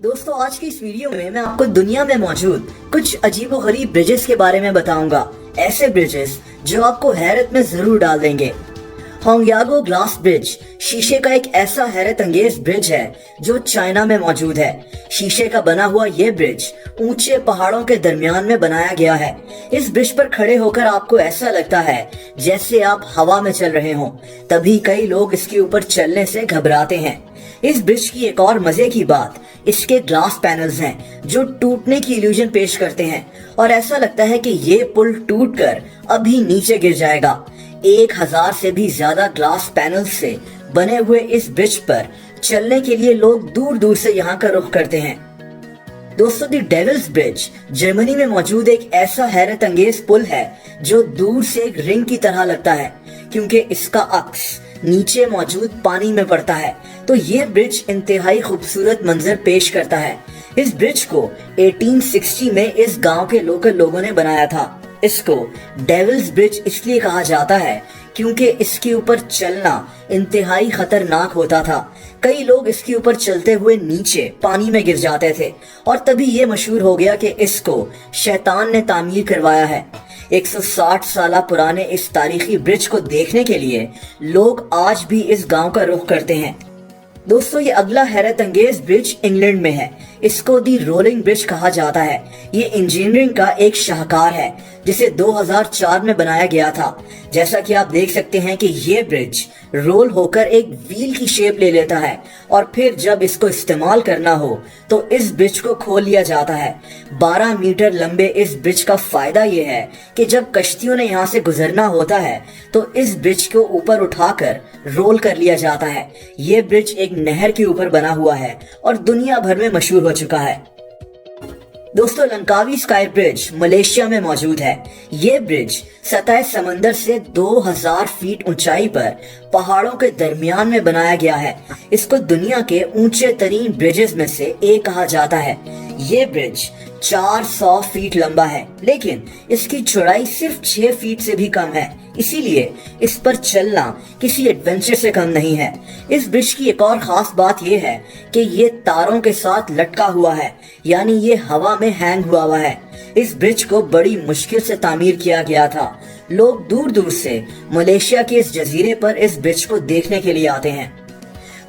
दोस्तों आज की इस वीडियो में मैं आपको दुनिया में मौजूद कुछ अजीबोगरीब ब्रिजेस के बारे में बताऊंगा। ऐसे ब्रिजेस जो आपको हैरत में जरूर डाल देंगे। होंगयागो ग्लास ब्रिज शीशे का एक ऐसा हैरत अंगेज ब्रिज है जो चाइना में मौजूद है। शीशे का बना हुआ ये ब्रिज ऊंचे पहाड़ों के दरमियान में बनाया गया है। इस ब्रिज पर खड़े होकर आपको ऐसा लगता है जैसे आप हवा में चल रहे हों। तभी कई लोग इसके ऊपर चलने से घबराते हैं। इस ब्रिज की एक और मजे की बात इसके ग्लास पैनल्स हैं जो टूटने की इल्यूजन पेश करते हैं और ऐसा लगता है कि ये पुल टूटकर अभी नीचे गिर जाएगा। 1000 से भी ज्यादा ग्लास पैनल्स से बने हुए इस ब्रिज पर चलने के लिए लोग दूर दूर से यहाँ का रुख करते हैं। दोस्तों दी डेविल्स ब्रिज जर्मनी में मौजूद एक ऐसा हैरत अंगेज पुल है जो दूर से एक रिंग की तरह लगता है क्योंकि इसका अक्स नीचे मौजूद पानी में पड़ता है। तो ये ब्रिज इंतहाई खूबसूरत मंजर पेश करता है। इस ब्रिज को 1860 में इस गांव के लोकल लोगों ने बनाया था। इसको डेविल्स ब्रिज इसलिए कहा जाता है क्योंकि इसके ऊपर चलना इंतहाई खतरनाक होता था। कई लोग इसके ऊपर चलते हुए नीचे पानी में गिर जाते थे और तभी ये मशहूर हो गया कि इसको शैतान ने तामीर करवाया है। 160 साल पुराने इस तारीखी ब्रिज को देखने के लिए लोग आज भी इस गांव का रुख करते हैं। दोस्तों ये अगला हैरत अंगेज ब्रिज इंग्लैंड में है। इसको दी रोलिंग ब्रिज कहा जाता है। ये इंजीनियरिंग का एक शाहकार है जिसे 2004 में बनाया गया था। जैसा कि आप देख सकते हैं कि ये ब्रिज रोल होकर एक व्हील की शेप ले लेता है और फिर जब इसको इस्तेमाल करना हो तो इस ब्रिज को खोल लिया जाता है। 12 मीटर लंबे इस ब्रिज का फायदा ये है कि जब कश्तियों ने यहाँ से गुजरना होता है तो इस ब्रिज को ऊपर उठाकर रोल कर लिया जाता है। ये ब्रिज एक नहर के ऊपर बना हुआ है और दुनिया भर में मशहूर हो चुका है। दोस्तों लंकावी स्काई ब्रिज मलेशिया में मौजूद है। ये ब्रिज सतह समंदर से 2000 फीट ऊंचाई पर पहाड़ों के दरमियान में बनाया गया है। इसको दुनिया के ऊंचे तरीन ब्रिजेस में से एक कहा जाता है। ये ब्रिज 400 फीट लंबा है लेकिन इसकी चौड़ाई सिर्फ 6 फीट से भी कम है, इसीलिए इस पर चलना किसी एडवेंचर से कम नहीं है। इस ब्रिज की एक और खास बात यह है कि ये तारों के साथ लटका हुआ है, यानी ये हवा में हैंग हुआ है। इस ब्रिज को बड़ी मुश्किल से तामीर किया गया था। लोग दूर दूर से मलेशिया के इस जजीरे पर इस ब्रिज को देखने के लिए आते हैं।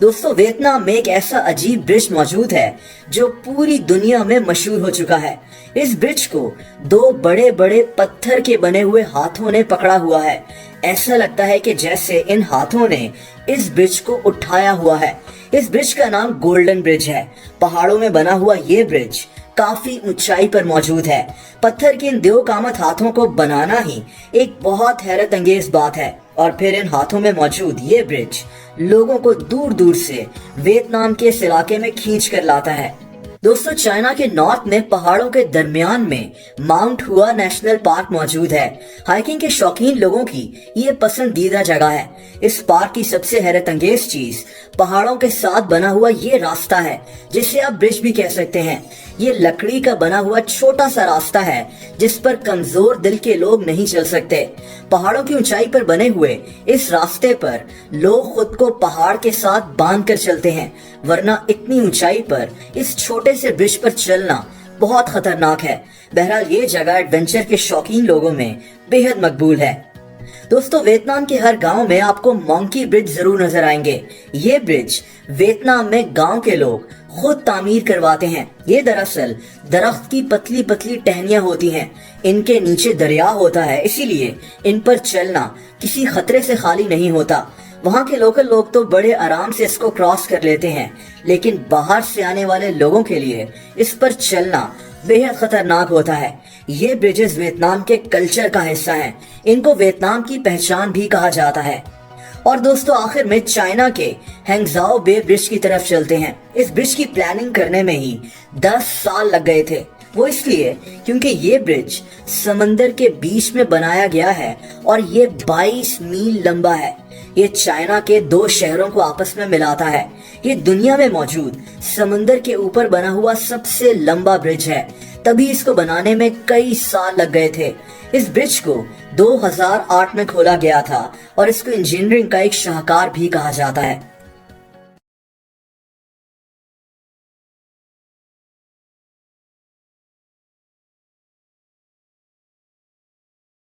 दोस्तों वियतनाम में एक ऐसा अजीब ब्रिज मौजूद है जो पूरी दुनिया में मशहूर हो चुका है। इस ब्रिज को 2 बड़े बड़े पत्थर के बने हुए हाथों ने पकड़ा हुआ है। ऐसा लगता है कि जैसे इन हाथों ने इस ब्रिज को उठाया हुआ है। इस ब्रिज का नाम गोल्डन ब्रिज है। पहाड़ों में बना हुआ ये ब्रिज काफी ऊंचाई पर मौजूद है। पत्थर के इन दो कामत हाथों को बनाना ही एक बहुत हैरत अंगेज बात है और फिर इन हाथों में मौजूद ये ब्रिज लोगों को दूर दूर से वियतनाम के इस इलाके में खींच कर लाता है। दोस्तों चाइना के नॉर्थ में पहाड़ों के दरमियान में माउंट हुआ नेशनल पार्क मौजूद है। हाइकिंग के शौकीन लोगों की ये पसंदीदा जगह है। इस पार्क की सबसे हैरत अंगेज चीज पहाड़ों के साथ बना हुआ ये रास्ता है जिसे आप ब्रिज भी कह सकते हैं। ये लकड़ी का बना हुआ छोटा सा रास्ता है जिस पर कमजोर दिल के लोग नहीं चल सकते। पहाड़ों की ऊंचाई पर बने हुए इस रास्ते पर लोग खुद को पहाड़ के साथ बांध कर चलते हैं, वरना इतनी ऊंचाई पर इस छोटे से ब्रिज पर चलना बहुत खतरनाक है। बहरहाल ये जगह एडवेंचर के शौकीन लोगों में बेहद मकबूल है। दोस्तों वियतनाम के हर गांव में आपको मंकी ब्रिज जरूर नजर आएंगे। ये ब्रिज वियतनाम में गांव के लोग खुद तामीर करवाते हैं। ये दरअसल दरख्त की पतली पतली टहनियां होती हैं। इनके नीचे दरिया होता है, इसीलिए इन पर चलना किसी खतरे से खाली नहीं होता। वहाँ के लोकल लोग तो बड़े आराम से इसको क्रॉस कर लेते हैं, लेकिन बाहर से आने वाले लोगों के लिए इस पर चलना बेहद खतरनाक होता है। ये ब्रिजेस वियतनाम के कल्चर का हिस्सा हैं। इनको वियतनाम की पहचान भी कहा जाता है। और दोस्तों आखिर में चाइना के हैंगजाओ बे ब्रिज की तरफ चलते हैं। इस ब्रिज की प्लानिंग करने में ही 10 साल लग गए थे। वो इसलिए क्योंकि ये ब्रिज समंदर के बीच में बनाया गया है और ये 22 मील लंबा है। ये चाइना के 2 शहरों को आपस में मिलाता है। ये दुनिया में मौजूद समंदर के ऊपर बना हुआ सबसे लंबा ब्रिज है। तभी इसको बनाने में कई साल लग गए थे। इस ब्रिज को 2008 में खोला गया था और इसको इंजीनियरिंग का एक शाहकार भी कहा जाता है।